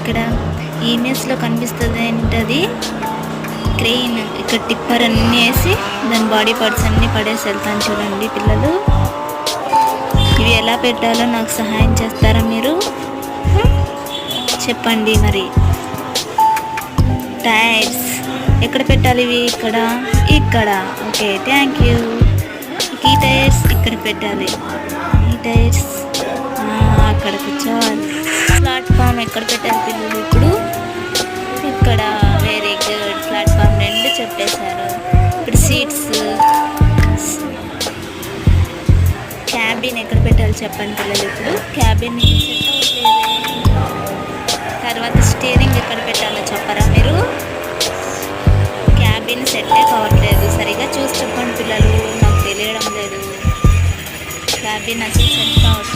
ఇక్కడ ఇమేజ్లో కనిపిస్తుంది ఏంటది క్రెయిన్. ఇక్కడ టిప్పర్ అన్నీ వేసి దాని బాడీ పార్ట్స్ అన్నీ పడేసి వెళ్తాను చూడండి పిల్లలు. ఇవి ఎలా పెట్టాలో నాకు సహాయం చేస్తారా మీరు? చెప్పండి మరి. టైర్స్ ఎక్కడ పెట్టాలి? ఇవి ఇక్కడ ఇక్కడ. Okay, thank you. ఈ టైర్స్ ఇక్కడ పెట్టాలి. ఈ టైర్స్ అక్కడ కూర్చోవాలి. ప్లాట్ఫామ్ ఎక్కడ పెట్టాలి పిల్లలు? ఇప్పుడు ఇక్కడ. Very good. ప్లాట్ఫామ్ 2 చెప్పేశారు. ఇప్పుడు సీట్స్. క్యాబిన్ ఎక్కడ పెట్టాలి చెప్పండి పిల్లలు? ఇప్పుడు క్యాబిన్ సెట్ అవ్వట్లేదు. తర్వాత స్టీరింగ్ ఎక్కడ పెట్టాలో చెప్పరా మీరు? క్యాబిన్ సెట్టే కావట్లేదు. సరిగా చూసి చెప్పండి పిల్లలు, నాకు తెలియడం లేదు. క్యాబిన్ అసలు సెట్ కావట్లేదు.